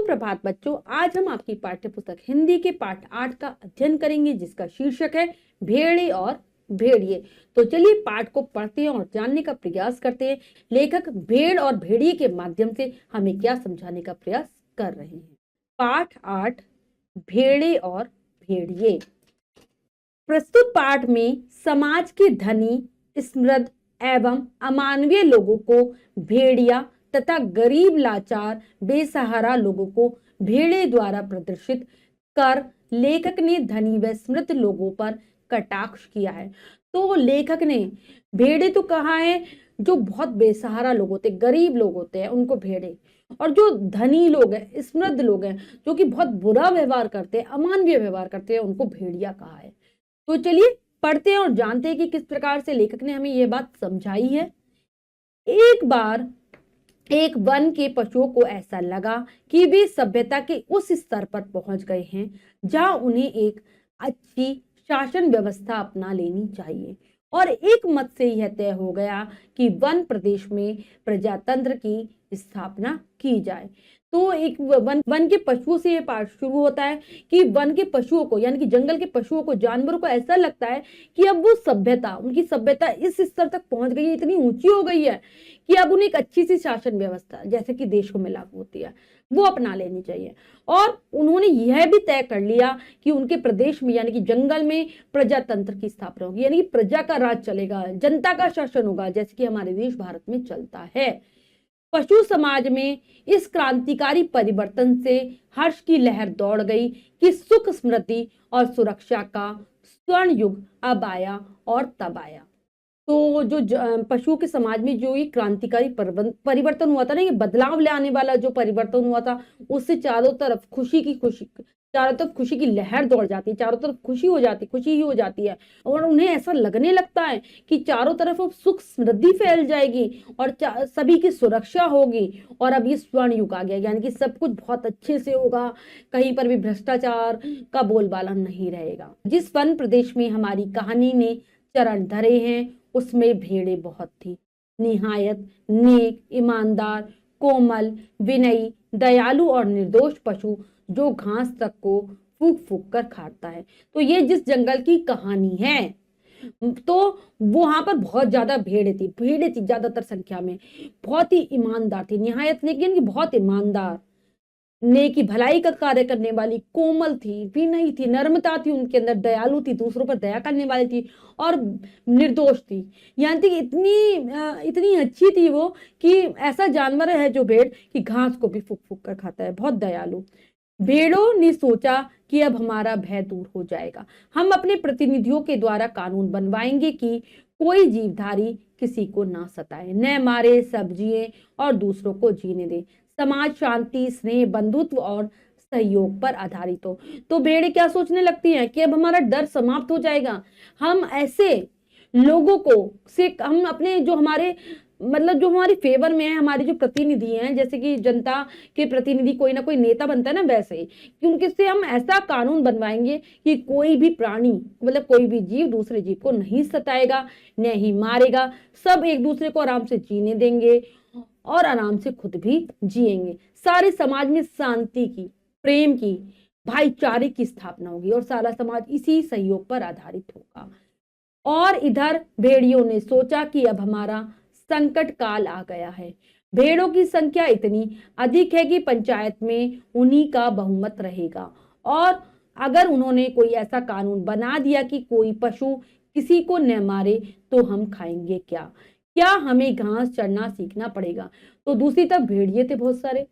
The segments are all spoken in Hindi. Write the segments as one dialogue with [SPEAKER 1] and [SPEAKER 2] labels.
[SPEAKER 1] सुप्रभात बच्चों, आज हम आपकी पाठ्य पुस्तक हिंदी के पाठ 8 का अध्ययन करेंगे जिसका शीर्षक है भेड़े और भेड़िए। तो चलिए पाठ को पढ़ते हैं और जानने का प्रयास करते हैं लेखक भेड़ और भेड़िए के माध्यम से हमें क्या समझाने का प्रयास कर रहे हैं। पाठ 8 भेड़े और भेड़िए। प्रस्तुत पाठ में समाज के धनी, समृद्ध एवं अमानवीय लोगों को भेड़िया तथा गरीब, लाचार, बेसहारा लोगों को भेड़े द्वारा प्रदर्शित कर लेखक ने धनी व समृद्ध लोगों पर कटाक्ष किया है। तो लेखक ने भेड़े तो कहा है, जो बहुत बेसहारा लोग होते, गरीब लोग होते हैं उनको भेड़े, और जो धनी लोग हैं, समृद्ध लोग हैं, जो कि बहुत बुरा व्यवहार करते हैं, अमानवीय व्यवहार करते हैं, उनको भेड़िया कहा है। तो चलिए पढ़ते हैं और जानते हैं कि किस प्रकार से लेखक ने हमें यह बात समझाई है। एक बार एक वन के पशुओं को ऐसा लगा कि वे सभ्यता के उस स्तर पर पहुंच गए हैं जहां उन्हें एक अच्छी शासन व्यवस्था अपना लेनी चाहिए, और एक मत से यह तय हो गया कि वन प्रदेश में प्रजातंत्र की स्थापना की जाए। तो एक वन के पशुओं से यह पाठ शुरू होता है कि वन के पशुओं को, यानी कि जंगल के पशुओं को, जानवरों को ऐसा लगता है कि अब वो सभ्यता, उनकी सभ्यता इस स्तर तक पहुंच गई है, इतनी ऊंची हो गई है कि अब उन्हें एक अच्छी सी शासन व्यवस्था, जैसे कि देशों में लागू होती है, वो अपना लेनी चाहिए। और उन्होंने यह भी तय कर लिया कि उनके प्रदेश में, यानी कि जंगल में, प्रजातंत्र की स्थापना होगी, यानी कि प्रजा का राज चलेगा, जनता का शासन होगा, जैसे कि हमारे देश भारत में चलता है। पशु समाज में इस क्रांतिकारी परिवर्तन से हर्ष की लहर दौड़ गई कि सुख, समृद्धि और सुरक्षा का स्वर्ण युग अब आया और तब आया। तो जो पशुओं के समाज में जो ये क्रांतिकारी परिवर्तन हुआ था ना, ये बदलाव लाने वाला जो परिवर्तन हुआ था, उससे चारों तरफ खुशी की लहर दौड़ जाती है, चारों तरफ खुशी ही हो जाती है, और उन्हें ऐसा लगने लगता है कि चारों तरफ अब सुख समृद्धि फैल जाएगी और सभी की सुरक्षा होगी, और अब ये स्वर्ण युग आ गया, यानी कि सब कुछ बहुत अच्छे से होगा, कहीं पर भी भ्रष्टाचार का बोलबाला नहीं रहेगा। जिस वन प्रदेश में हमारी कहानी ने चरण धरे हैं उसमें भेड़े बहुत थी, निहायत नेक, ईमानदार, कोमल, विनयी, दयालु और निर्दोष पशु जो घास तक को फूंक फूंक कर खाता है। तो ये जिस जंगल की कहानी है, तो वहां पर बहुत ज्यादा भेड़े थी ज्यादातर संख्या में, बहुत ही ईमानदार थी, निहायत नेक यानी कि बहुत ईमानदार, नेकी भलाई का कार्य करने वाली, कोमल थी, विनयी थी, नर्मता थी उनके अंदर, दयालु थी, दूसरों पर दया करने वाली थी, और निर्दोष थी। यानी कि इतनी अच्छी थी वो कि ऐसा जानवर है जो भेड़ की घास को भी फूंक फूंक कर खाता है, बहुत दयालु। भेड़ों ने सोचा कि अब हमारा भय दूर हो जाएगा, हम अपने प्रतिनिधियों के द्वारा कानून बनवाएंगे कि कोई जीवधारी किसी को ना सताए, न मारे, सब जिए और दूसरों को जीने दे, समाज शांति, स्नेह, बंधुत्व और सहयोग पर आधारित हो। तो भेड़ें क्या सोचने लगती हैं कि अब हमारा डर समाप्त हो जाएगा, हम ऐसे लोगों को से हम अपने जो हमारे जो हमारे फेवर में है, हमारे जो प्रतिनिधि हैं, जैसे कि जनता के प्रतिनिधि कोई ना कोई नेता बनता है ना, वैसे ही कि उनके से हम ऐसा कानून बनवाएंगे कि कोई भी प्राणी, कोई भी जीव दूसरे जीव को नहीं सताएगा, न ही मारेगा, सब एक दूसरे को आराम से जीने देंगे और आराम से खुद भी जिएंगे। सारे समाज में शांति की, प्रेम की, भाईचारे की स्थापना होगी और सारा समाज इसी सहयोग पर आधारित होगा। और इधर भेड़ियों ने सोचा कि अब हमारा संकट काल आ गया है, भेड़ों की संख्या इतनी अधिक है कि पंचायत में उन्हीं का बहुमत रहेगा, और अगर उन्होंने कोई ऐसा कानून बना दिया कि कोई पशु किसी को न मारे तो हम खाएंगे क्या हमें घास चढ़ना सीखना पड़ेगा। तो दूसरी तरफ भेड़िए थे बहुत सारे,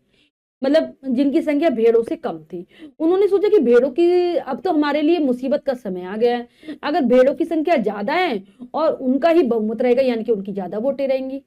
[SPEAKER 1] जिनकी संख्या भेड़ों से कम थी। उन्होंने सोचा कि भेड़ों की अब तो हमारे लिए मुसीबत का समय आ गया है, अगर भेड़ों की संख्या ज्यादा है और उनका ही बहुमत रहेगा, यानी कि उनकी ज्यादा वोटें रहेंगी,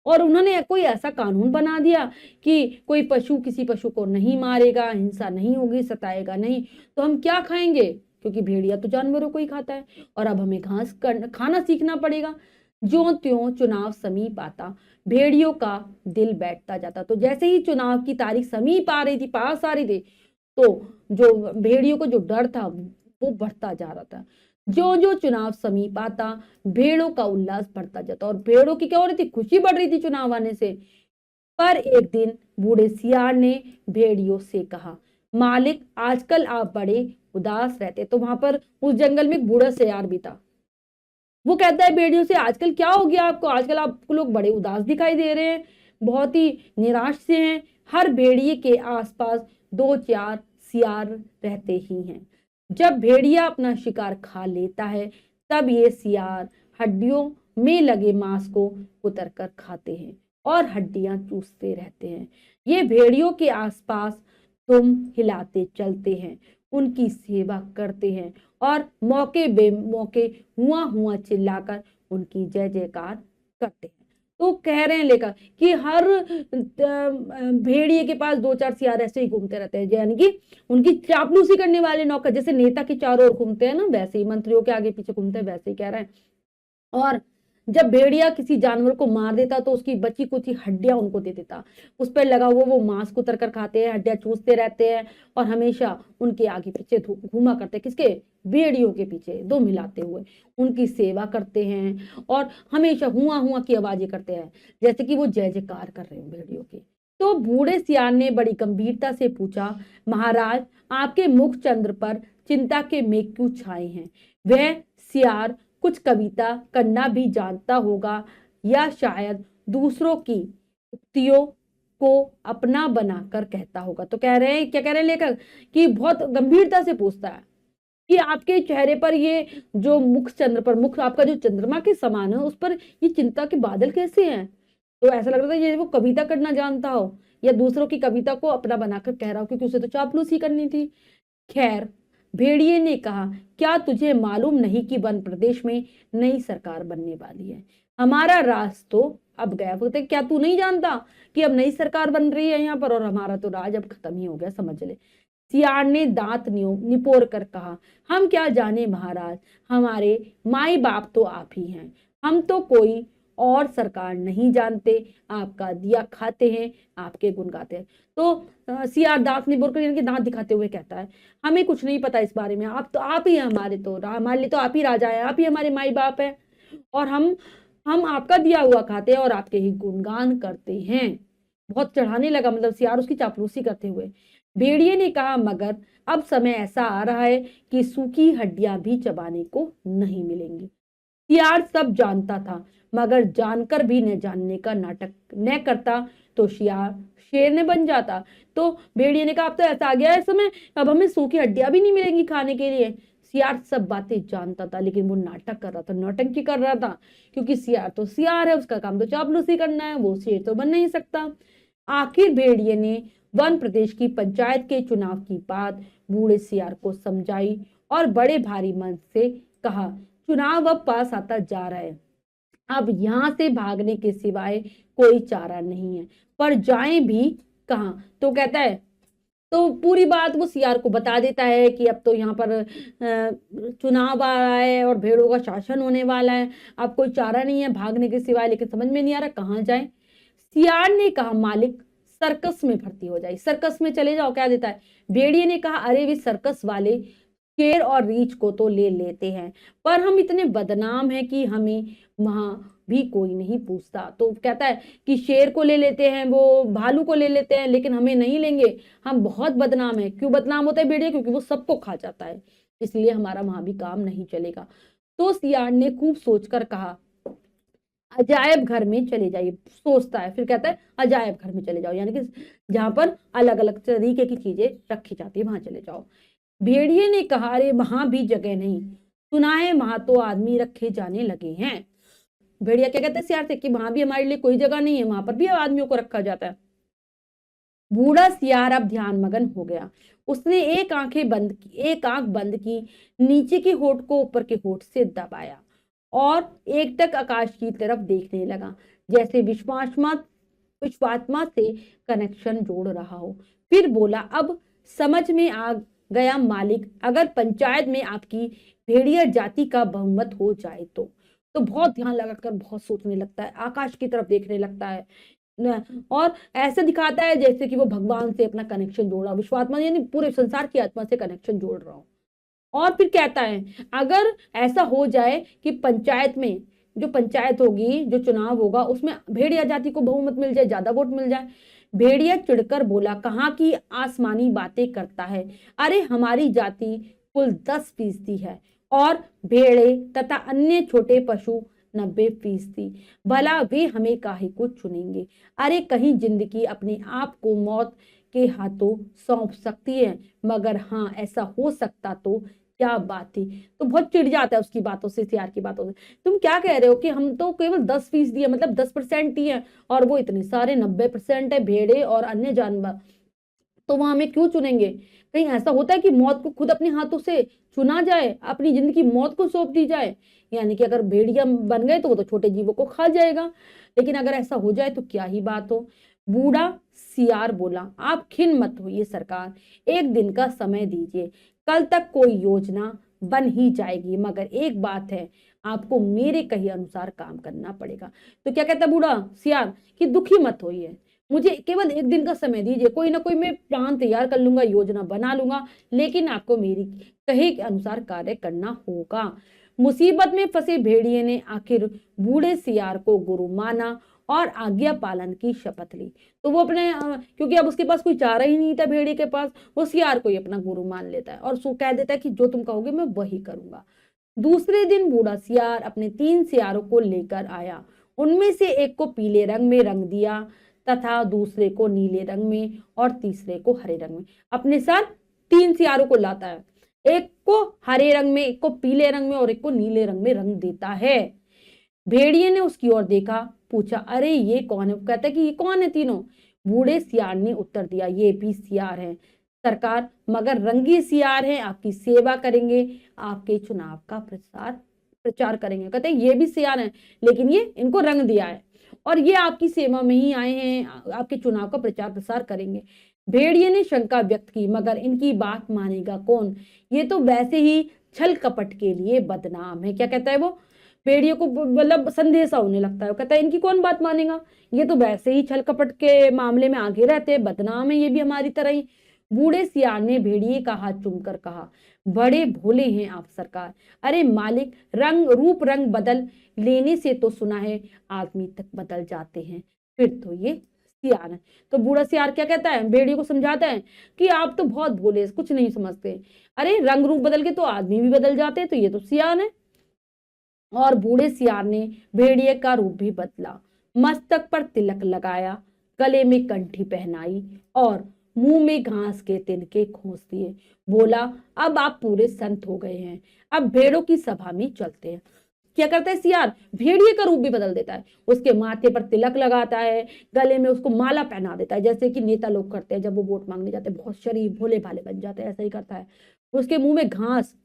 [SPEAKER 1] और उन्होंने कोई ऐसा कानून बना दिया कि कोई पशु किसी पशु को नहीं मारेगा, हिंसा नहीं होगी, सताएगा नहीं, तो हम क्या खाएंगे, क्योंकि भेड़िया तो जानवरों को ही खाता है, और अब हमें घास खाना सीखना पड़ेगा। ज्यों त्यों चुनाव समीप आता, भेड़ियों का दिल बैठता जाता। तो जैसे ही चुनाव की तारीख समीप आ रही थी, पास आ रही थी, तो जो भेड़ियों को जो डर था वो बढ़ता जा रहा था। जो जो चुनाव समीप आता, भेड़ों का उल्लास बढ़ता जाता, और भेड़ों की क्या हो रही थी, खुशी बढ़ रही थी चुनाव आने से, पर एक दिन बूढ़े सियार ने भेड़ियों से कहा, मालिक आजकल आप बड़े उदास रहते। तो वहां पर उस जंगल में एक बूढ़ा सियार भी था। वो कहता है भेड़ियों से, आजकल क्या हो गया आपको, आजकल आपको लोग बड़े उदास दिखाई दे रहे हैं, बहुत ही निराश से हैं। हर भेड़िए के आसपास दो चार सियार रहते ही हैं। जब भेड़िया अपना शिकार खा लेता है तब ये सियार हड्डियों में लगे मांस को कुतर कर खाते हैं और हड्डियां चूसते रहते हैं। ये भेड़ियों के आसपास तुम हिलाते चलते हैं, उनकी सेवा करते हैं और मौके बेमौके हुआ हुआ चिल्लाकर उनकी जय जयकार करते हैं। तो कह रहे हैं लेकर कि हर भेड़िए के पास दो चार सियार ऐसे ही घूमते रहते हैं, यानी कि उनकी चापलूसी करने वाले नौकर, जैसे नेता के चारों ओर घूमते हैं ना, वैसे ही मंत्रियों के आगे पीछे घूमते हैं, वैसे ही कह रहे हैं। और जब भेड़िया किसी जानवर को मार देता तो उसकी बची कुची हड्डियां उनको दे देता, उस पर लगा हुआ वो मांस कुतर कर खाते हैं, हड्डियां चूसते रहते हैं और हमेशा उनके आगे पीछे घूमा करते हैं। किसके? भेड़ियों के पीछे दो मिलाते हुए उनकी सेवा करते हैं और हमेशा हुआ हुआ की आवाजें करते हैं, जैसे कि वो जय जयकार कर रहे हैं भेड़ियों की। तो बूढ़े सियार ने बड़ी गंभीरता से पूछा, महाराज आपके मुख चंद्र पर चिंता के मेघ क्यों छाए हैं? वह सियार कुछ कविता करना भी जानता होगा या शायद दूसरों की उक्तियों को अपना बनाकर कहता होगा। तो कह रहे हैं, क्या कह रहे हैं लेखक, कि बहुत गंभीरता से पूछता है कि आपके चेहरे पर ये जो मुख चंद्र पर, मुख आपका जो चंद्रमा के समान है, उस पर ये चिंता के बादल कैसे हैं? तो ऐसा लग रहा था ये वो कविता करना जानता हो या दूसरों की कविता को अपना बनाकर कह रहा हो, क्योंकि उसे तो चापलूसी करनी थी। खैर, भेड़िए ने कहा, क्या तुझे मालूम नहीं कि वन प्रदेश में नई सरकार बनने वाली है? हमारा राज तो अब गया। बोलते क्या तू नहीं जानता कि अब नई सरकार बन रही है यहाँ पर, और हमारा तो राज अब खत्म ही हो गया, समझ ले। सियार ने दांत निपोर कर कहा, हम क्या जाने महाराज, हमारे माई बाप तो आप ही हैं, हम तो कोई और सरकार नहीं जानते, आपका दिया खाते हैं, आपके गुण गाते हैं। तो सियार दांत निपोर कर, यानी कि दांत दिखाते हुए कहता है, हमें कुछ नहीं पता इस बारे में, आप ही हमारे लिए तो आप ही राजा है, आप ही हमारे माई बाप है और हम आपका दिया हुआ खाते हैं और आपके ही गुणगान करते हैं। बहुत चढ़ाने लगा, मतलब सियार उसकी चापलूसी करते हुए। भेड़िए ने कहा, मगर अब समय ऐसा आ रहा है कि सूखी हड्डियां भी चबाने को नहीं मिलेंगी। सियार सब जानता था, मगर जानकर भी न जानने का नाटक न करता तो शेर ने बन जाता। तो भेड़िए ने कहा, अब तो ऐसा आ गया है समय, अब हमें सूखी हड्डियां भी नहीं मिलेंगी खाने के लिए। सियार सब बातें जानता था, लेकिन वो नाटक कर रहा था, नौटंकी कर रहा था, क्योंकि सियार तो सियार है, उसका काम तो चापलूसी करना है, वो शेर तो बन नहीं सकता। आखिर भेड़िए ने वन प्रदेश की पंचायत के चुनाव की बात बूढ़े सियार को समझाई और बड़े भारी मन से कहा, चुनाव अब पास आता जा रहा है, अब यहां से भागने के सिवाय कोई चारा नहीं है, पर जाएं भी कहां? तो कहता है, तो पूरी बात वो सियार को बता देता है कि अब तो यहाँ पर चुनाव आ रहा है और भेड़ों का शासन होने वाला है, अब कोई चारा नहीं है भागने के सिवाय, लेकिन समझ में नहीं आ रहा कहाँ जाए। सियार ने कहा, मालिक सर्कस में भर्ती हो जाए, सर्कस में चले जाओ। क्या देता है? भेड़िए ने कहा, अरे वे सर्कस वाले शेर और रीछ को तो ले लेते हैं, पर हम इतने बदनाम हैं कि हमें वहां भी कोई नहीं पूछता। तो कहता है कि शेर को ले लेते हैं, वो भालू को ले लेते हैं, लेकिन हमें नहीं लेंगे, हम बहुत बदनाम है। क्यों बदनाम होता है भेड़िया? क्योंकि वो सबको खा जाता है, इसलिए हमारा वहां भी काम नहीं चलेगा। तो सियार ने खूब सोचकर कहा, अजायब घर में चले जाइए। सोचता है, फिर कहता है अजायब घर में चले जाओ, यानी कि जहां पर अलग अलग तरीके की चीजें रखी जाती है, वहां चले जाओ। भेड़िए ने कहा, अरे वहां भी जगह नहीं, सुना है वहां तो आदमी रखे जाने लगे हैं। भेड़िया क्या कहता है सियार से कि वहां भी हमारे लिए कोई जगह नहीं है, वहां पर भी आदमियों को रखा जाता है। बूढ़ा सियार अब ध्यान मगन हो गया। उसने एक आंख बंद की, नीचे के होठ को ऊपर के होठ से दबाया और एकटक आकाश की तरफ देखने लगा, जैसे विश्वात्मा से कनेक्शन जोड़ रहा हो। फिर बोला, अब समझ में आ गया मालिक, अगर पंचायत में आपकी भेड़िया जाति का बहुमत हो जाए तो बहुत ध्यान लगाकर बहुत सोचने लगता है, आकाश की तरफ देखने लगता है और ऐसे दिखाता है जैसे कि वो भगवान से अपना कनेक्शन जोड़ रहा, विश्वात्मा यानी पूरे संसार की आत्मा से कनेक्शन जोड़ रहा हो। और फिर कहता है, अगर ऐसा हो जाए कि पंचायत में जो पंचायत होगी, जो चुनाव होगा, उसमें भेड़िया जाति को बहुमत मिल जाए, ज्यादा वोट मिल जाए। भेड़िया चिढ़कर बोला, कहाँ की आसमानी बातें करता है। अरे हमारी जाति कुल 10% है और भेड़े तथा अन्य छोटे पशु 90%। भला वे हमें काहे को चुनेंगे। अरे कहीं जिंदगी अपने आप को मौत के हाथों सौंप सकती है, मगर हाँ ऐसा हो सकता तो क्या बात थी। तो बहुत चिढ़ जाता है उसकी बातों से, सियार की बातों से। तुम क्या कह रहे हो कि हम तो केवल 10% है, मतलब 10% ही है, और वो इतने सारे 90% है भेड़े और अन्य जानवर, तो वहां हमें क्यों चुनेंगे। कहीं ऐसा होता है कि मौत को खुद अपने हाथों से चुना जाए, अपनी जिंदगी मौत को सौंप दी जाए। यानी कि अगर भेड़िया बन गए तो वो तो छोटे जीवों को खा जाएगा, लेकिन अगर ऐसा हो जाए तो क्या ही बात हो। बूढ़ा सियार बोला, आप खिन्न मत होइए सरकार, एक दिन का समय दीजिए, कल तक कोई योजना बन ही जाएगी, मगर एक बात है, आपको मेरे कहे अनुसार काम करना पड़ेगा। तो क्या कहता बूढ़ा सियार कि दुखी मत होइए, मुझे केवल एक दिन का समय दीजिए, कोई ना कोई मैं प्लान तैयार कर लूंगा, योजना बना लूंगा, लेकिन आपको मेरी कहे के अनुसार कार्य करना होगा। मुसीबत में फंसे भेड़िए ने आखिर बूढ़े सियार को गुरु माना और आज्ञा पालन की शपथ ली। तो वो अपने क्योंकि अब उसके पास कोई चारा ही नहीं था भेड़िए के पास, वो सियार को ही अपना गुरु मान लेता है और सो कह देता है कि जो तुम कहोगे मैं वही करूंगा। दूसरे दिन बूढ़ा सियार अपने 3 सियारों को लेकर आया। उनमें से एक को पीले रंग में रंग दिया तथा दूसरे को नीले रंग में और तीसरे को हरे रंग में। अपने साथ 3 सियारों को लाता है, एक को हरे रंग में, एक को पीले रंग में और एक को नीले रंग में रंग देता है। भेड़िए ने उसकी ओर देखा, पूछा, अरे ये कौन है। वो कहता है कि ये कौन है तीनों। बूढ़े सियार ने उत्तर दिया, ये भी सियार हैं सरकार, मगर रंगी सियार हैं, आपकी सेवा करेंगे, आपके चुनाव का प्रचार करेंगे। कहते हैं ये भी सियार हैं, लेकिन ये इनको रंग दिया है और ये आपकी सेवा में ही आए हैं, आपके चुनाव का प्रचार प्रसार करेंगे। भेड़िए ने शंका व्यक्त की, मगर इनकी बात मानेगा कौन, ये तो वैसे ही छल कपट के लिए बदनाम है। क्या कहता है वो, भेड़िए को मतलब संदेशा होने लगता है। वो कहता है इनकी कौन बात मानेगा, ये तो वैसे ही छल कपट के मामले में आगे रहते हैं, बदनाम है ये भी हमारी तरह ही। बूढ़े सियार ने भेड़िए का हाथ चूमकर कहा, बड़े भोले हैं आप सरकार। अरे मालिक, रूप रंग बदल लेने से तो सुना है आदमी तक बदल जाते हैं, फिर तो ये सियार है। तो बूढ़ा सियार क्या कहता है, भेड़िए को समझाता है कि आप तो बहुत भोले, कुछ नहीं समझते। अरे रंग रूप बदल के तो आदमी भी बदल जाते हैं, तो ये तो सियार है। और बूढ़े सियार ने भेड़िए का रूप भी बदला, मस्तक पर तिलक लगाया, गले में कंठी पहनाई और मुंह में घास के तिनके खोस दिए। बोला, अब आप पूरे संत हो गए हैं, अब भेड़ों की सभा में चलते हैं। क्या करता है सियार, भेड़िए का रूप भी बदल देता है, उसके माथे पर तिलक लगाता है, गले में उसको माला पहना देता है, जैसे कि नेता लोग करते हैं जब वो वोट मांगने जाते हैं, बहुत शरीफ भोले भाले बन जाते हैं, ऐसा ही करता है। उसके मुंह में घास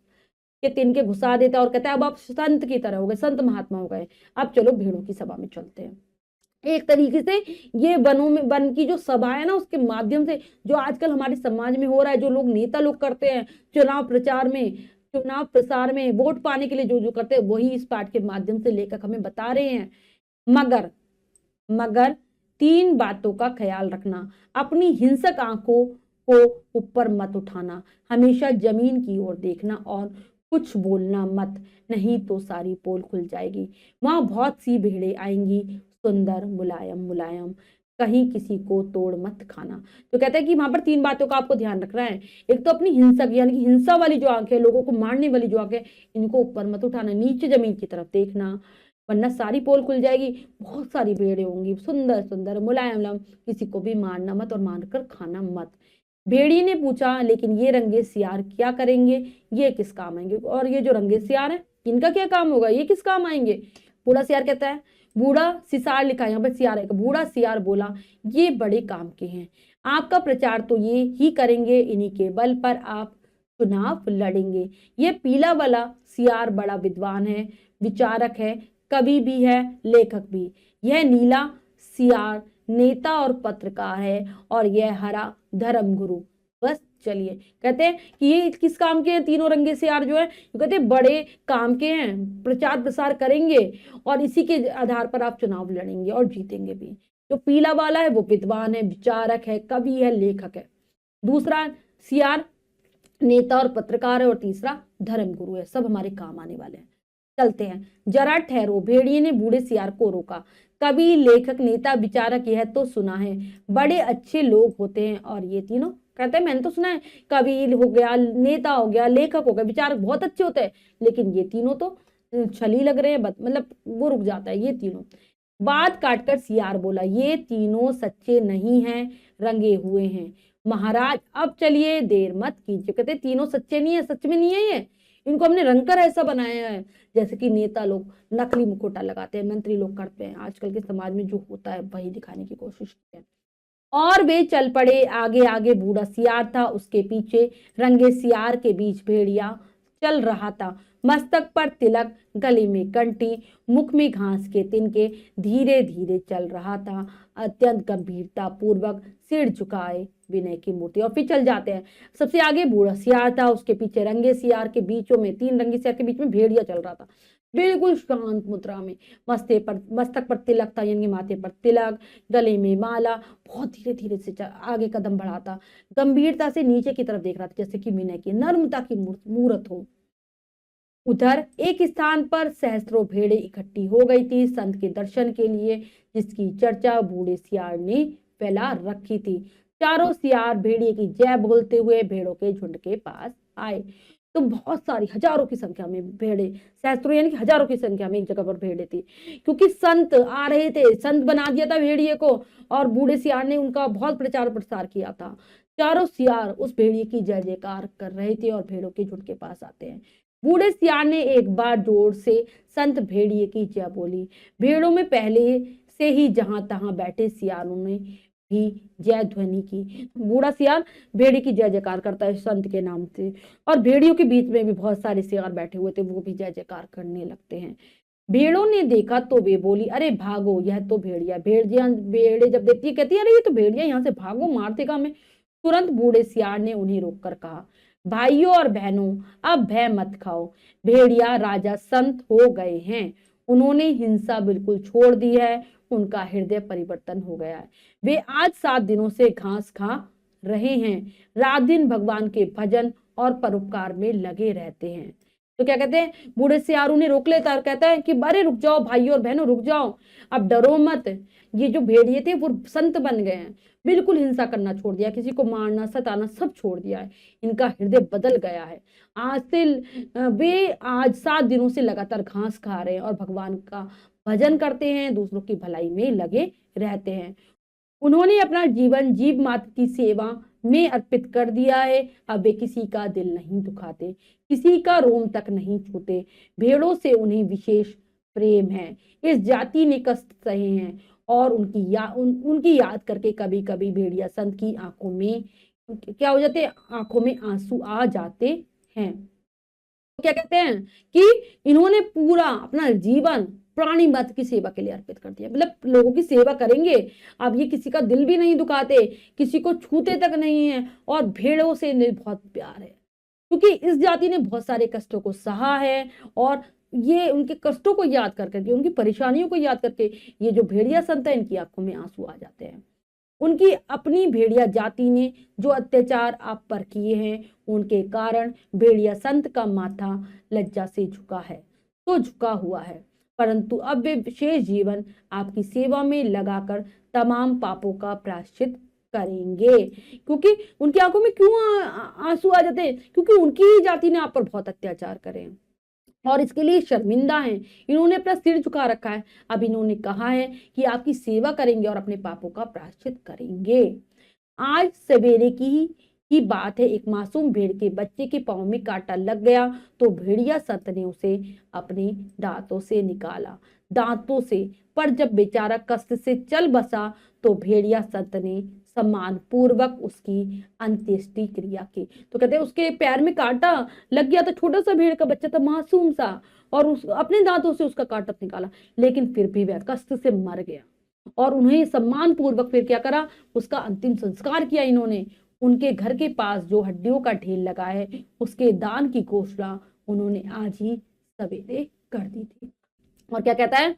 [SPEAKER 1] के तिनके घुसा देता है और कहता है अब आप संत की तरह हो गए, संत महात्मा हो गए, अब चलो भेड़ों की सभा में चलते हैं। एक तरीके से ये वन की जो सभा है ना, उसके माध्यम से जो आजकल हमारे समाज में हो रहा है, जो लोग नेता लोग करते हैं चुनाव प्रसार में वोट पाने के लिए जो जो करते हैं, वही इस पाठ के माध्यम से लेखक हमें बता रहे हैं। मगर 3 बातों का ख्याल रखना, अपनी हिंसक आंखों को ऊपर मत उठाना, हमेशा जमीन की ओर देखना और कुछ बोलना मत, नहीं तो सारी पोल खुल जाएगी। वहां बहुत सी भेड़ें आएंगी, सुंदर मुलायम मुलायम, कहीं किसी को तोड़ मत खाना। तो कहता है कि वहां पर 3 बातों का आपको ध्यान रखना है। एक तो अपनी हिंसक यानी कि हिंसा वाली जो आंखें, लोगों को मारने वाली जो आंखें, इनको ऊपर मत उठाना, नीचे जमीन की तरफ देखना, वरना सारी पोल खुल जाएगी। बहुत सारी भेड़ें होंगी, सुंदर सुंदर मुलायम मुलायम, किसी को भी मारना मत और मारकर खाना मत। भेड़िए ने पूछा, लेकिन ये रंगे सियार क्या करेंगे, ये किस काम आएंगे। और ये जो रंगे सियार है, इनका क्या काम होगा, ये किस काम आएंगे। बूढ़ा सियार कहता है, बूढ़ा सिसार लिखा है यहाँ पर, सियार है। बूढ़ा सियार बोला, ये बड़े काम के हैं, आपका प्रचार तो ये ही करेंगे, इन्हीं के बल पर आप चुनाव लड़ेंगे। ये पीला वाला सियार बड़ा विद्वान है, विचारक है, कवि भी है, लेखक भी। यह नीला सियार नेता और पत्रकार है और यह हरा धर्म गुरु। बस चलिए, कहते हैं कि ये किस काम के हैं, तीनों रंगे सियार जो है, कहते हैं बड़े काम के हैं, प्रचार प्रसार करेंगे और इसी के आधार पर आप चुनाव लड़ेंगे और जीतेंगे भी। जो पीला वाला है वो विद्वान है, विचारक है, कवि है, लेखक है। दूसरा सियार नेता और पत्रकार है और तीसरा धर्म गुरु है। सब हमारे काम आने वाले हैं। चलते हैं, जरा ठहरो, भेड़िए ने बूढ़े सियार को रोका। कवि, लेखक, नेता, विचारक यह तो सुना है, बड़े अच्छे लोग होते हैं और ये तीनों, कहते हैं मैंने तो सुना है, कवि हो गया, नेता हो गया, लेखक हो गया, विचारक बहुत अच्छे होते हैं, लेकिन ये तीनों तो छली लग रहे हैं, मतलब वो रुक जाता है ये तीनों। बात काटकर सियार बोला, ये तीनों सच्चे नहीं हैं, रंगे हुए हैं। महाराज अब चलिए, देर मत कीजिए। कहते तीनों सच्चे नहीं है, सच में नहीं है ये, इनको हमने रंगकर ऐसा बनाया है। जैसे कि नेता लोग नकली मुखौटा लगाते हैं, मंत्री लोग करते हैं, आजकल के समाज में जो होता है वही दिखाने की कोशिश करते हैं। और वे चल पड़े, आगे आगे बूढ़ा सियार था, उसके पीछे रंगे सियार के बीच भेड़िया चल रहा था। मस्तक पर तिलक, गले में कंठी, मुख में घास के तिनके, धीरे धीरे चल रहा था, अत्यंत गंभीरता पूर्वक, सिर झुकाए विनय की मूर्ति। और फिर चल जाते हैं। सबसे आगे बूढ़ा सियार था, उसके पीछे रंगे सियार के बीचों में, तीन रंगे सियार के बीच में भेड़िया चल रहा था, बिल्कुल शांत मुद्रा में। मस्तक पर तिलक था, यानी माथे पर तिलक, गले में माला, बहुत धीरे धीरे से आगे कदम बढ़ाता, गंभीरता से नीचे की तरफ देख रहा था, जैसे कि विनय की, नर्मता की मूर्त हो। उधर एक स्थान पर सहस्त्रों भेड़ें इकट्ठी हो गई थी संत के दर्शन के लिए, जिसकी चर्चा बूढ़े सियार ने फैला रखी थी। चारों सियार भेड़िए की जय बोलते हुए भेड़ों के झुंड के पास आए। तो बहुत सारी, हजारों की संख्या में भेड़े, सहस्त्रों यानी कि हजारों की संख्या में एक जगह पर भेड़े थी, क्योंकि संत आ रहे थे, संत बना दिया था भेड़िए को, और बूढ़े सियार ने उनका बहुत प्रचार प्रसार किया था। चारों सियार उस भेड़िए की जय जयकार कर रहे थे और भेड़ों के झुंड के पास आते हैं। बूढ़े सियार ने एक बार जोर से संत भेड़िए की जय बोली। भेड़ों में पहले से ही जहां तहां बैठे सियारों ने भी जय ध्वनि की। बूढ़ा सियार भेड़ी की जय जयकार करता है संत के नाम से, और भेड़ियों के बीच में भी बहुत सारे सियार बैठे हुए थे, वो भी जय जयकार करने लगते हैं। भेड़ों ने देखा तो वे बोली, अरे भागो, यह तो भेड़िया। भेड़े जब देखती है कहती है, अरे ये तो भेड़िया, यहाँ से भागो, मार देगा हमें। तुरंत बूढ़े सियार ने उन्हें रोककर कहा, भाइयों और बहनों, अब भय मत खाओ, भेड़िया राजा संत हो गए हैं, उन्होंने हिंसा बिल्कुल छोड़ दी है, उनका हृदय परिवर्तन हो गया है। वे आज 7 दिनों से घास खा रहे हैं, रात दिन भगवान के भजन और परोपकार में लगे रहते हैं। तो क्या कहते हैं, बूढ़े सियार उन्हें रोक लेता है और कहता है कि अरे रुक जाओ भाइयों और बहनों, रुक जाओ, अब डरो मत। ये जो भेड़िए थे वो संत बन गए हैं, बिल्कुल हिंसा करना छोड़ दिया, किसी को मारना सताना सब छोड़ दिया है, इनका हृदय बदल गया है। आज से वे आज 7 दिनों से लगातार घास खा रहे हैं और भगवान का भजन करते हैं, दूसरों की भलाई में लगे रहते हैं। उन्होंने अपना जीवन जीव मात्र की सेवा में अर्पित कर दिया है। अब वे किसी का दिल नहीं दुखाते, किसी का रोम तक नहीं छूते। भेड़ों से उन्हें विशेष प्रेम है। इस जाति ने कष्ट सहे हैं और उनकी याद करके कभी कभी भेड़िया संत की आंखों में क्या हो जाते हैं, आंखों में आंसू आ जाते हैं। तो क्या कहते हैं कि इन्होंने पूरा अपना जीवन प्राणी मात्र की सेवा के लिए अर्पित कर दिया, मतलब लोगों की सेवा करेंगे। अब ये किसी का दिल भी नहीं दुखाते, किसी को छूते तक नहीं है, और भेड़ों से इन्हें बहुत प्यार है, क्योंकि इस जाति ने बहुत सारे कष्टों को सहा है, और ये उनके कष्टों को याद करके, उनकी परेशानियों को याद करके ये जो भेड़िया संत है, इनकी आंखों में आंसू आ जाते हैं। उनकी अपनी भेड़िया जाति ने जो अत्याचार आप पर किए हैं, उनके कारण भेड़िया संत का माथा लज्जा से झुका है, तो झुका हुआ है, परंतु अब वे शेष जीवन आपकी सेवा में लगाकर तमाम पापों का प्रायश्चित करेंगे। क्योंकि उनकी आंखों में क्यों आंसू आ जाते हैं, क्योंकि उनकी ही जाति ने आप पर बहुत अत्याचार करे और इसके लिए शर्मिंदा हैं। इन्होंने अपना सिर झुका रखा है। अब इन्होंने कहा है कि आपकी सेवा करेंगे और अपने पापों का प्रायश्चित करेंगे। आज सवेरे की बात है, एक मासूम भेड़ के बच्चे के पांव में कांटा लग गया, तो भेड़िया संत ने उसे अपने दांतों से निकाला, दांतों से। पर जब बेचारा कष्ट से चल बसा, तो भेड़िया संत ने सम्मान पूर्वक उसकी अंत्येष्टि क्रिया की। तो कहते हैं उसके पैर में कांटा लग गया था, छोटा सा भेड़ का बच्चा था, मासूम सा, और अपने दांतों से उसका कांटा निकाला, लेकिन फिर भी वह कष्ट से मर गया। और उन्हें सम्मान पूर्वक फिर क्या करा, उसका अंतिम संस्कार किया इन्होंने। उनके घर के पास जो हड्डियों का ढेर लगा है, उसके दान की घोषणा उन्होंने आज ही सवेरे कर दी थी। और क्या कहता है,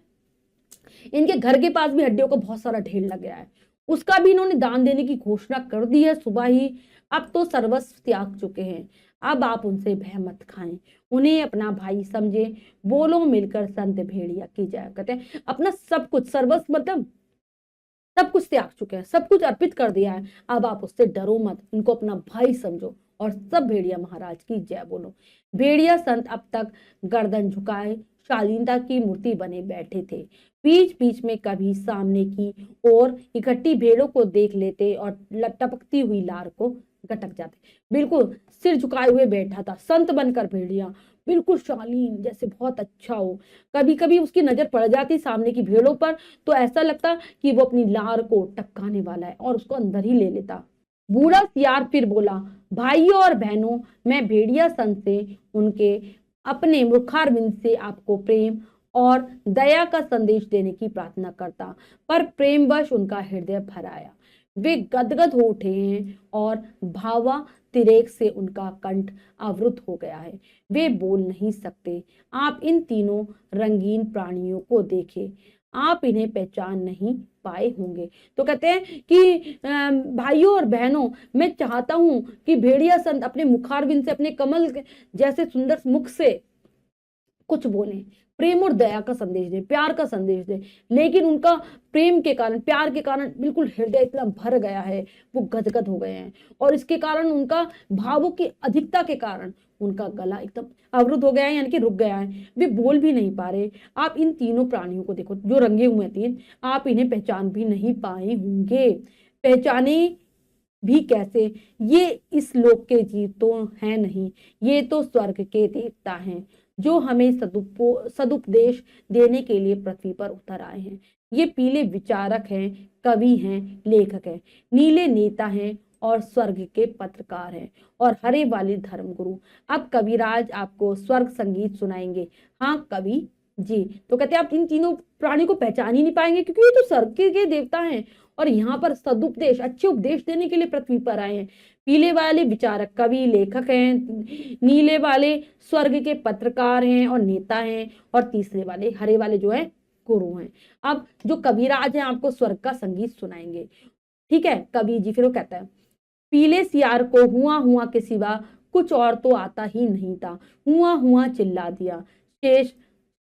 [SPEAKER 1] इनके घर के पास भी हड्डियों का बहुत सारा ढेर लग गया है, उसका भी इन्होंने दान देने की घोषणा कर दी है सुबह ही। अब तो सर्वस्व त्याग चुके हैं, अब आप उनसे भय मत खाएं, उन्हें अपना भाई समझे, बोलो मिलकर संत भेड़िया की जय। कहते हैं अपना सब कुछ सर्वस्व मतलब सब कुछ त्याग चुके हैं, सब कुछ अर्पित कर दिया है, अब आप उससे डरो मत, इनको अपना भाई समझो और सब भेड़िया महाराज की जय बोलो। भेड़िया संत अब तक गर्दन झुकाए शालीनता की मूर्ति बने बैठे थे। बीच बीच में कभी सामने की ओर इकट्ठी भेड़ों को देख लेते और टपकती हुई लार को गटक जाते। बिल्कुल सिर झुकाए हुए बैठा था संत बनकर भेड़िया, बिल्कुल शालीन, जैसे बहुत अच्छा हो। कभी कभी उसकी नजर पड़ जाती सामने की भेड़ों पर तो ऐसा लगता कि वो अपनी लार को टपकाने वाला है और उसको अंदर ही ले लेता। बूढ़ा सियार फिर बोला, भाइयों और बहनों, मैं भेड़िया संत से उनके अपने मुखारविंद से आपको प्रेम और दया का संदेश देने की प्रार्थना करता, पर प्रेमवश उनका हृदय भर आया। वे गदगद हो उठे हैं और भावा तिरेक से उनका कंठ अवरुद्ध हो गया है, वे बोल नहीं सकते। आप इन तीनों रंगीन प्राणियों को देखें, आप इन्हें पहचान नहीं पाए होंगे। तो कहते हैं कि भाइयों और बहनों, मैं चाहता हूं कि भेड़िया संत अपने मुखारविंद से, अपने कमल जैसे सुंदर मुख से कुछ बोलें, प्रेम और दया का संदेश दें, प्यार का संदेश दें, लेकिन उनका प्रेम के कारण, प्यार के कारण बिल्कुल हृदय इतना भर गया है, वो गदगद हो गए हैं और इसके कारण उनका भावों की अधिकता के कारण उनका गला एकदम अवरुद्ध हो गया है, यानी कि रुक गया है, वे बोल भी नहीं पा रहे। आप इन तीनों प्राणियों को देखो जो रंगे हुए हैं तीन, आप इन्हें पहचान भी नहीं पाए होंगे। पहचाने भी कैसे, ये इस लोक के जीव तो है नहीं, ये तो स्वर्ग के देवता हैं जो हमें सदुपदेश देने के लिए पृथ्वी पर उतर आए हैं। ये पीले विचारक हैं, कवि हैं, लेखक हैं, नीले नेता हैं और स्वर्ग के पत्रकार हैं और हरे वाले धर्मगुरु। अब कविराज आपको स्वर्ग संगीत सुनाएंगे। हाँ कवि जी। तो कहते हैं आप इन तीनों प्राणी को पहचान ही नहीं पाएंगे क्योंकि ये तो स्वर्ग के देवता हैं और यहाँ पर सदुपदेश, अच्छे उपदेश देने के लिए पृथ्वी पर आए हैं। पीले वाले विचारक कवि लेखक हैं, नीले वाले स्वर्ग के पत्रकार हैं और नेता हैं और तीसरे वाले हरे वाले जो है गुरु हैं। अब जो कविराज हैं आपको स्वर्ग का संगीत सुनाएंगे। ठीक है, कवि जी फिर वो कहता है, पीले सियार को हुआ हुआ के सिवा कुछ और तो आता ही नहीं था, हुआ हुआ चिल्ला दिया। शेष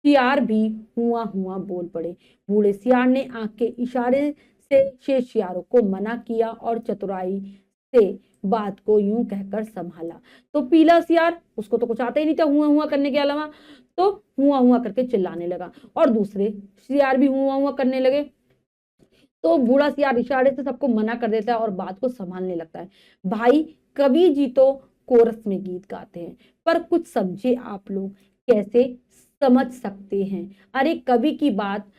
[SPEAKER 1] सियार भी हुआ हुआ बोल पड़े। बूढ़े सियार ने आंख के इशारे से शेष सियारों को मना किया और चतुराई से बात को यूं कहकर संभाला। तो पीला सियार, उसको तो कुछ आता ही नहीं था हुआ हुआ करने के अलावा, तो हुआ हुआ करके चिल्लाने लगा और दूसरे सियार भी हुआ हुआ करने लगे। तो बूढ़ा सियार इशारे से सबको मना कर देता है और बात को संभालने लगता है। भाई कवि जी तो कोरस में गीत गाते हैं, पर कुछ समझे आप लोग, कैसे समझ सकते हैं? अरे कवि की बात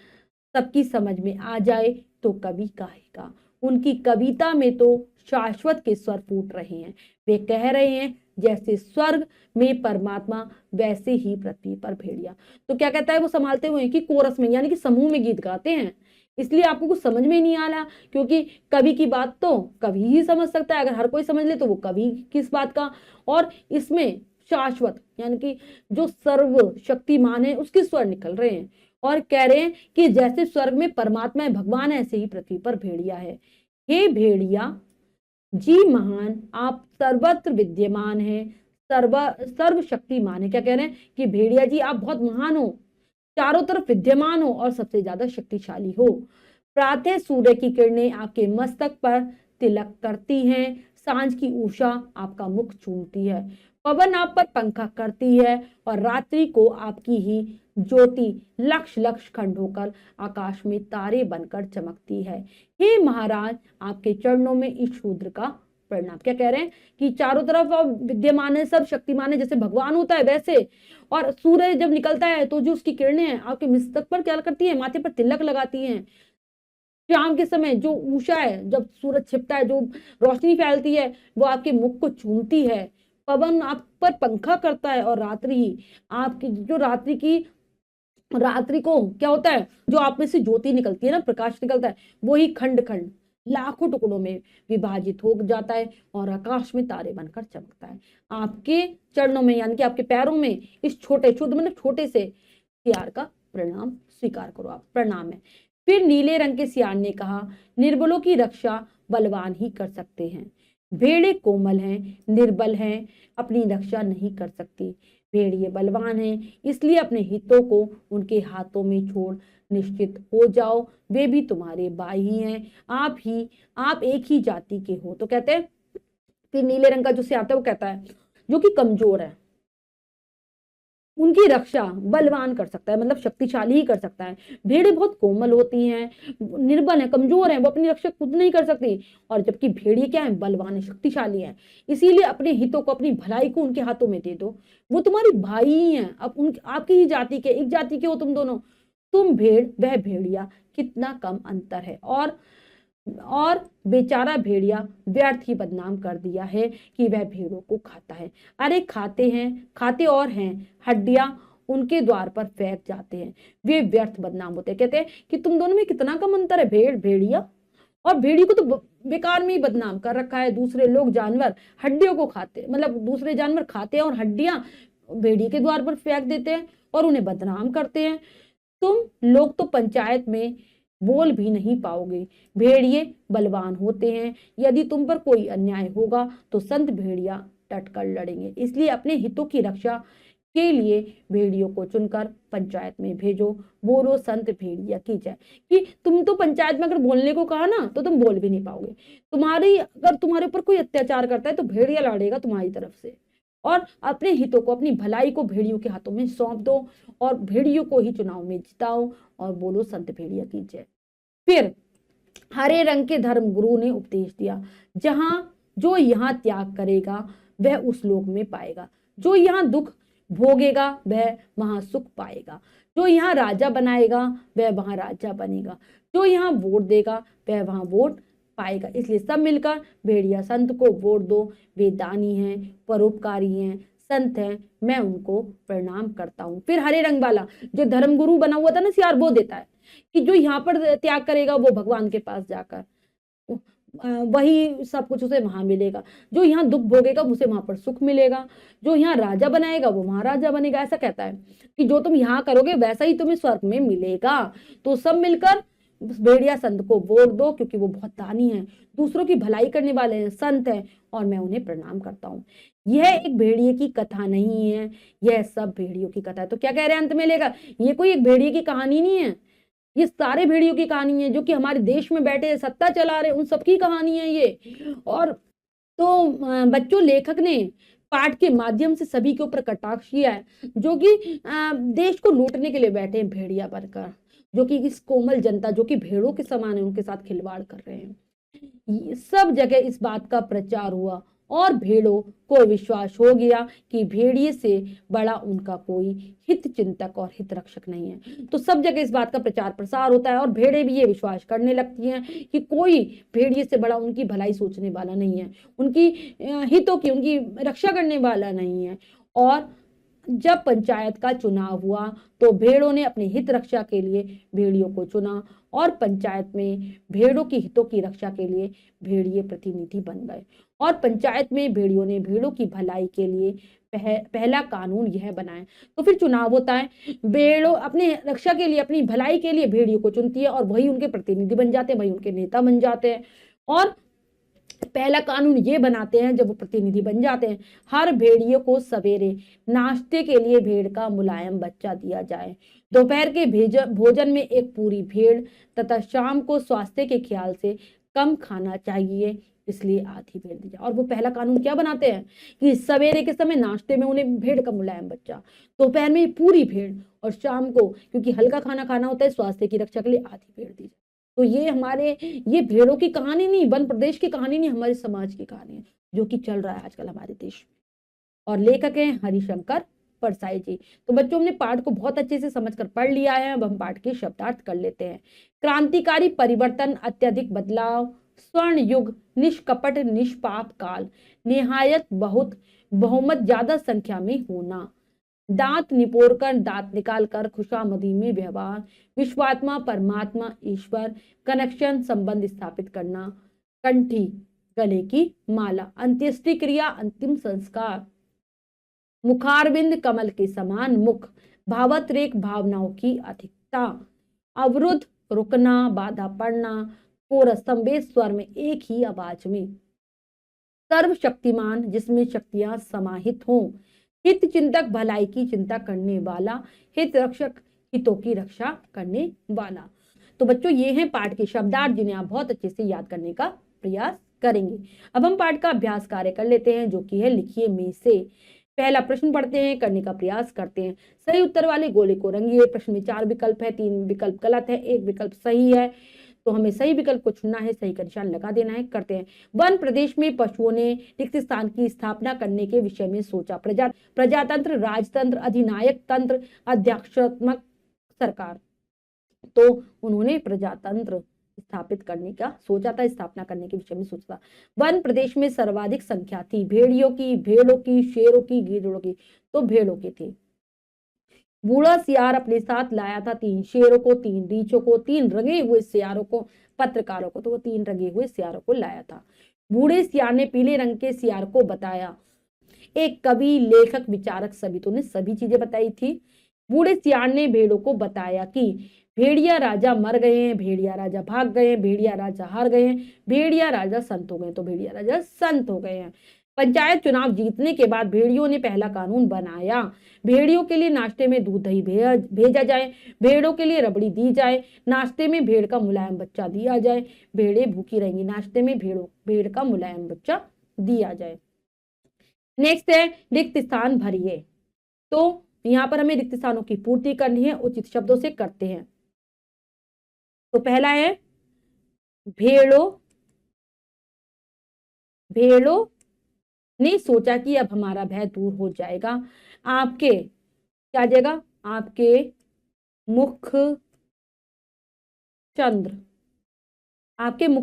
[SPEAKER 1] सबकी समझ में आ जाए तो कवि कहेगा। उनकी कविता में तो शाश्वत के स्वर फूट रहे हैं। वे कह रहे हैं जैसे स्वर्ग में परमात्मा वैसे ही पृथ्वी पर भेड़िया। तो क्या कहता है वो संभालते हुए कि कोरस में यानी कि समूह में गीत गाते हैं, इसलिए आपको कुछ समझ में नहीं आ रहा क्योंकि कवि की बात तो कवि ही समझ सकता है। अगर हर कोई समझ ले तो वो कवि किस बात का। और इसमें शाश्वत यानी कि जो सर्व शक्तिमान है उसके स्वर निकल रहे हैं और कह रहे हैं कि जैसे स्वर्ग में परमात्मा है, भगवान है, ऐसे ही पृथ्वी पर भेड़िया है। हे भेड़िया जी महान, आप सर्वत्र विद्यमान हैं, सर्व शक्तिमान है। क्या कह रहे हैं कि भेड़िया जी आप बहुत महान हो, चारों तरफ विद्यमान हो और सबसे ज्यादा शक्तिशाली हो। प्रातः सूर्य की किरणें आपके मस्तक पर तिलक करती हैं, सांझ की उषा आपका मुख चूमती है, पवन आप पर पंखा करती है और रात्रि को आपकी ही ज्योति लक्ष लक्ष खंड होकर आकाश में तारे बनकर चमकती है। हे महाराज, आपके चरणों में इस शूद्र का प्रणाम। क्या कह रहे हैं कि चारों तरफ विद्यमान है, सब शक्तिमान है, जैसे भगवान होता है वैसे। और सूर्य जब निकलता है तो जो उसकी किरणें हैं आपके मस्तक पर क्या करती है, माथे पर तिलक लगाती हैं। शाम के समय जो उषा है, जब सूरज छिपता है, जो रोशनी फैलती है वो आपके मुख को चूमती है, पवन आप पर पंखा करता है और रात्रि आपकी जो रात्रि को क्या होता है, जो आप में से ज्योति निकलती है ना, प्रकाश निकलता है, वो ही खंड खंड लाखों टुकड़ों में विभाजित हो जाता है और आकाश में तारे बनकर चमकता है। आपके चरणों में यानी कि आपके पैरों में इस छोटे शुद्ध मतलब छोटे से सियार का प्रणाम स्वीकार करो, आप प्रणाम है। फिर नीले रंग के सियार ने कहा, निर्बलों की रक्षा बलवान ही कर सकते हैं, भेड़ें कोमल हैं, निर्बल हैं, अपनी रक्षा नहीं कर सकती। भेड़िए बलवान हैं, इसलिए अपने हितों को उनके हाथों में छोड़ निश्चित हो जाओ, वे भी तुम्हारे भाई ही हैं, आप एक ही जाति के हो। तो कहते हैं, फिर नीले रंग का जो से आता है वो कहता है, जो कि कमजोर है उनकी रक्षा बलवान कर सकता है, मतलब शक्तिशाली ही कर सकता है। भेड़ें बहुत कोमल होती हैं, निर्बल है, कमजोर है, वो अपनी रक्षा खुद नहीं कर सकती। और जबकि भेड़िए क्या है, बलवान है, शक्तिशाली है। इसीलिए अपने हितों को, अपनी भलाई को उनके हाथों में दे दो, वो तुम्हारी भाई ही है। अब उन आपकी ही जाति के, एक जाति के हो तुम दोनों। तुम भेड़, वह भेड़िया, कितना कम अंतर है। और बेचारा भेड़िया व्यर्थ ही बदनाम कर दिया है कि वह भेड़ों को खाता है। अरे खाते और हैं, हड्डियां उनके द्वार पर फेंक जाते हैं, वे व्यर्थ बदनाम होते हैं। कहते हैं कि तुम दोनों में कितना कम अंतर है, भेड़ भेड़िया। और भेड़ी को तो बेकार में ही बदनाम कर रखा है। दूसरे लोग, जानवर हड्डियों को खाते, मतलब दूसरे जानवर खाते हैं और हड्डियां भेड़ी के द्वार पर फेंक देते हैं और उन्हें बदनाम करते हैं। तुम लोग तो पंचायत में बोल भी नहीं पाओगे। भेड़िए बलवान होते हैं, यदि तुम पर कोई अन्याय होगा तो संत भेड़िया डटकर लड़ेंगे। इसलिए अपने हितों की रक्षा के लिए भेड़ियों को चुनकर पंचायत में भेजो। बोलो संत भेड़िया की जय। कि तुम तो पंचायत में अगर बोलने को कहा ना तो तुम बोल भी नहीं पाओगे। अगर तुम्हारे ऊपर कोई अत्याचार करता है तो भेड़िया लड़ेगा तुम्हारी तरफ से। और अपने हितों को, अपनी भलाई को भेड़ियों के हाथों में सौंप दो और भेड़ियों को ही चुनाव में जिताओ। और बोलो संत भेड़िया की जय। फिर हरे रंग के धर्म गुरु ने उपदेश दिया, जो यहाँ त्याग करेगा वह उस लोक में पाएगा, जो यहाँ दुख भोगेगा वह वहां सुख पाएगा, जो यहाँ राजा बनाएगा वह वहां राजा बनेगा, जो यहाँ वोट देगा वह वहां वोट पाएगा। इसलिए सब मिलकर भेड़िया संत को वोट दो। वे दानी हैं, परोपकारी हैं, संत हैं, मैं उनको प्रणाम करता हूँ। फिर हरे रंग वाला जो धर्मगुरु बना हुआ था ना सियार, वो देता है कि जो यहाँ पर त्याग करेगा वो भगवान के पास जाकर वही सब कुछ उसे वहां मिलेगा, जो यहाँ दुख भोगेगा उसे वहां पर सुख मिलेगा, जो यहाँ राजा बनाएगा वो वहां राजा बनेगा। ऐसा कहता है कि जो तुम यहाँ करोगे वैसा ही तुम्हें स्वर्ग में मिलेगा। तो सब मिलकर भेड़िया संत को वोट दो, क्योंकि वो बहुत दानी है, दूसरों की भलाई करने वाले हैं, संत हैं, और मैं उन्हें प्रणाम करता हूँ। यह एक भेड़िए की कथा नहीं है, यह सब भेड़ियों की कथा है। तो क्या कह रहे हैं अंत में लेकर, ये कोई एक भेड़िए की कहानी नहीं है, ये सारे भेड़ियों की कहानी है जो कि हमारे देश में बैठे सत्ता चला रहे, उन सबकी कहानी है ये। और तो बच्चों, लेखक ने पाठ के माध्यम से सभी के ऊपर कटाक्ष किया है, जो कि देश को लूटने के लिए बैठे हैं भेड़िया बनकर, जो कि इस कोमल जनता जो कि भेड़ों के समान है उनके साथ खिलवाड़ कर रहे हैं। सब जगह इस बात का प्रचार हुआ और भेड़ों को विश्वास हो गया कि भेड़िए से बड़ा उनका कोई हित चिंतक और हित रक्षक नहीं है। तो सब जगह इस बात का प्रचार प्रसार होता है और भेड़ें भी ये विश्वास करने लगती हैं कि कोई भेड़िए से बड़ा उनकी भलाई सोचने वाला नहीं है, उनकी हितों की, उनकी रक्षा करने वाला नहीं है। और जब पंचायत का चुनाव हुआ तो भेड़ों ने अपने हित रक्षा के लिए भेड़ियों को चुना और पंचायत में भेड़ों की हितों की रक्षा के लिए भेड़िए प्रतिनिधि बन गए। और पंचायत में भेड़ियों ने भेड़ों की भलाई के लिए पहला कानून यह बनाया। तो फिर चुनाव होता है, भेड़ों अपने रक्षा के लिए, अपनी भलाई के लिए भेड़ियों को चुनती है और वही उनके प्रतिनिधि बन जाते हैं, वही उनके नेता बन जाते हैं। और पहला कानून ये बनाते हैं, जब वो प्रतिनिधि बन जाते हैं, हर भेड़िए को सवेरे नाश्ते के लिए भेड़ का मुलायम बच्चा दिया जाए, दोपहर के भोजन में एक पूरी भेड़, तथा शाम को स्वास्थ्य के ख्याल से कम खाना चाहिए इसलिए आधी भेड़ दी जाए। और वो पहला कानून क्या बनाते हैं कि सवेरे के समय नाश्ते में उन्हें भेड़ का मुलायम बच्चा, दोपहर में पूरी भेड़, और शाम को क्योंकि हल्का खाना खाना होता है स्वास्थ्य की रक्षा के लिए आधी भेड़ दी जाए। तो ये भेड़ों की कहानी नहीं, वन प्रदेश की कहानी नहीं, हमारे समाज की कहानी है जो कि चल रहा है आजकल हमारे देश में। और लेखक हैं हरिशंकर परसाई जी। तो बच्चों, हमने पाठ को बहुत अच्छे से समझकर पढ़ लिया है, अब हम पाठ के शब्दार्थ कर लेते हैं। क्रांतिकारी परिवर्तन, अत्यधिक बदलाव, स्वर्ण युग, निष्कपट निष्पाप काल, निहायत बहुमत ज्यादा संख्या में होना, दांत निपोड़ कर दांत निकाल कर खुशामदी में व्यवहार, विश्वात्मा परमात्मा ईश्वर, कनेक्शन संबंध स्थापित करना, कंठी गले की माला, अंत्येष्टि क्रिया अंतिम संस्कार, मुखारविंद कमल के समान मुख, भावोद्रेक भावनाओं की अधिकता, अवरुद्ध रुकना, बाधा पड़ना, कोरस संवेद स्वर में एक ही आवाज में, सर्वशक्तिमान जिसमें शक्तियां समाहित हों, हित चिंतक भलाई की चिंता करने वाला, हित रक्षक हितों की रक्षा करने वाला। तो बच्चों ये हैं पाठ के शब्दार्थ जिन्हें आप बहुत अच्छे से याद करने का प्रयास करेंगे। अब हम पाठ का अभ्यास कार्य कर लेते हैं जो कि है लिखिए में से। पहला प्रश्न पढ़ते हैं, करने का प्रयास करते हैं। सही उत्तर वाले गोले को रंगिए। प्रश्न में 4 विकल्प है, 3 विकल्प गलत है, 1 विकल्प सही है, तो हमें सही विकल्प को चुनना है, सही का निशान लगा देना है। करते हैं। वन प्रदेश में पशुओं ने रिक्त स्थान की स्थापना करने के विषय में सोचा। प्रजातंत्र, राजतंत्र, अधिनायक तंत्र, अध्यक्षात्मक सरकार। तो उन्होंने प्रजातंत्र स्थापित करने का सोचा था, स्थापना करने के विषय में सोचा था। वन प्रदेश में सर्वाधिक संख्या थी भेड़ियों की, भेड़ों की, शेरों की, गीदड़ों की, तो भेड़ों की थी। बूढ़ा सियार अपने साथ लाया था 3 शेरों को, 3 रीछों को, 3 रंगे हुए सियारों को, पत्रकारों को, तो वो 3 रंगे हुए सियारों को लाया था। बूढ़े सियार ने पीले रंग के सियार को बताया। एक कवि, लेखक, विचारक सभी, तो ने सभी चीजें बताई थी। बूढ़े सियार ने भेड़ों को बताया कि भेड़िया राजा मर गए हैं, भेड़िया राजा भाग गए हैं, भेड़िया राजा हार गए हैं, भेड़िया राजा संत हो गए, तो भेड़िया राजा संत हो गए हैं। पंचायत चुनाव जीतने के बाद भेड़ियों ने पहला कानून बनाया। भेड़ियों के लिए नाश्ते में दूध दही भेजा जाए, भेड़ों के लिए रबड़ी दी जाए, नाश्ते में भेड़ का मुलायम बच्चा दिया जाए। भेड़ें भूखी रहेंगी, नाश्ते में भेड़ का मुलायम बच्चा दिया जाए। नेक्स्ट है रिक्त स्थान भरिए। तो यहाँ पर हमें रिक्त स्थानों की पूर्ति करनी है, उचित शब्दों से करते हैं। तो पहला है भेड़ों ने सोचा कि अब हमारा भय दूर हो जाएगा। आपके क्या जाएगा, आपके मुख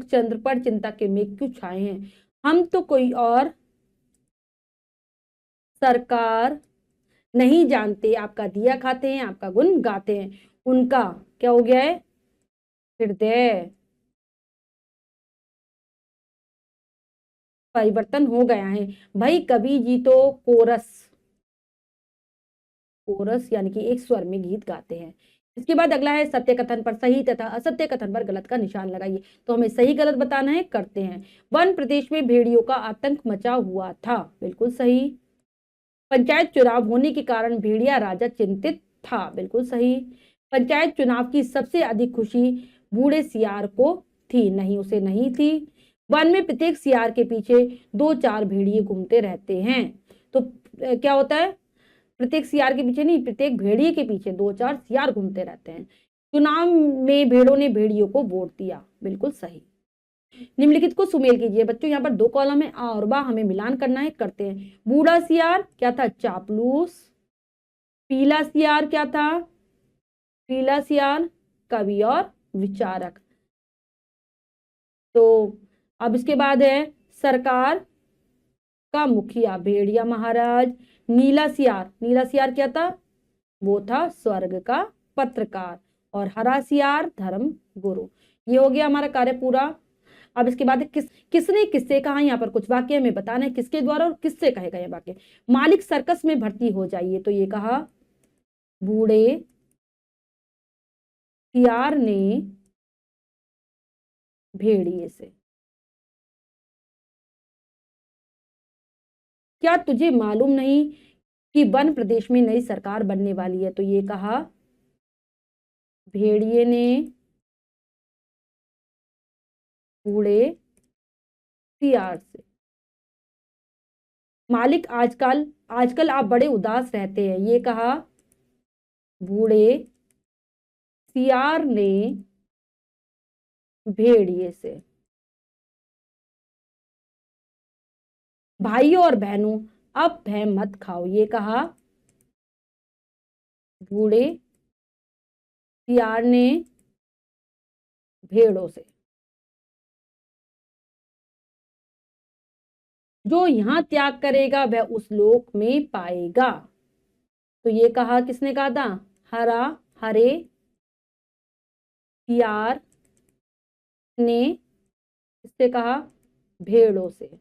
[SPEAKER 1] चंद्र पर चिंता के मेघ क्यों छाए हैं। हम तो कोई और सरकार नहीं जानते, आपका दिया खाते हैं, आपका गुण गाते हैं। उनका क्या हो गया है, हृदय परिवर्तन हो गया है। भाई कवि जी तो कोरस यानी कि एक स्वर में गीत गाते हैं। इसके बाद अगला है सत्य कथन पर सही तथा असत्य कथन पर गलत का निशान लगाइए। तो हमें सही गलत बताना है, करते हैं। वन प्रदेश में भेड़ियों का आतंक मचा हुआ था, बिल्कुल सही। पंचायत चुनाव होने के कारण भेड़िया राजा चिंतित था, बिल्कुल सही। पंचायत चुनाव की सबसे अधिक खुशी बूढ़े सियार को थी, नहीं उसे नहीं थी। वन में प्रत्येक सियार के पीछे 2-4 भेड़िए घूमते रहते हैं। तो क्या होता है, प्रत्येक सियार के पीछे नहीं, प्रत्येक भेड़िए के पीछे 2-4 सियार घूमते रहते हैं। चुनाव में भेड़ों ने भेड़ियों को वोट दिया, बिल्कुल सही। निम्नलिखित को सुमेल कीजिए। बच्चों यहाँ पर 2 कॉलम है, आ और बा, हमें मिलान करना है, करते हैं। बूढ़ा सियार क्या था, चापलूस। पीला सियार क्या था, पीला सियार कवि और विचारक। तो अब इसके बाद है सरकार का मुखिया भेड़िया महाराज। नीला सियार क्या था, वो था स्वर्ग का पत्रकार। और हरा सियार धर्म गुरु। ये हो गया हमारा कार्य पूरा। अब इसके बाद किसने किससे कहा, यहाँ पर कुछ वाक्य हमें बताना है, किसके द्वारा और किससे कहेगा ये वाक्य। मालिक सर्कस में भर्ती हो जाइए, तो ये कहा बूढ़े सियार ने भेड़िए से। क्या तुझे मालूम नहीं कि वन प्रदेश में नई सरकार बनने वाली है, तो ये कहा भेड़िए ने बूढ़े सियार से। मालिक आजकल आप बड़े उदास रहते हैं, ये कहा बूढ़े सियार ने भेड़िए से। भाइयों और बहनों अब भय मत खाओ, ये कहा बूढ़े सियार ने भेड़ों से। जो यहां त्याग करेगा वह उस लोक में पाएगा, तो ये कहा किसने कहा था, हरे सियार ने इससे कहा भेड़ों से।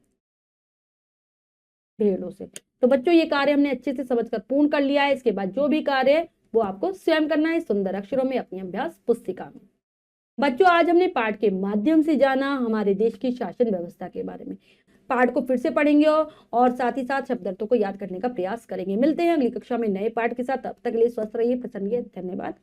[SPEAKER 1] तो बच्चों ये कार्य हमने अच्छे से समझकर पूर्ण कर लिया है। इसके बाद जो भी कार्य है वो आपको स्वयं करना है सुंदर अक्षरों में अपनी अभ्यास पुस्तिका में। बच्चों आज हमने पाठ के माध्यम से जाना हमारे देश की शासन व्यवस्था के बारे में। पाठ को फिर से पढ़ेंगे और साथ ही साथ शब्द अर्थों को याद करने का प्रयास करेंगे। मिलते हैं अगली कक्षा में नए पाठ के साथ। तब तक के लिए स्वस्थ रहिए, प्रसन्न रहिए। धन्यवाद।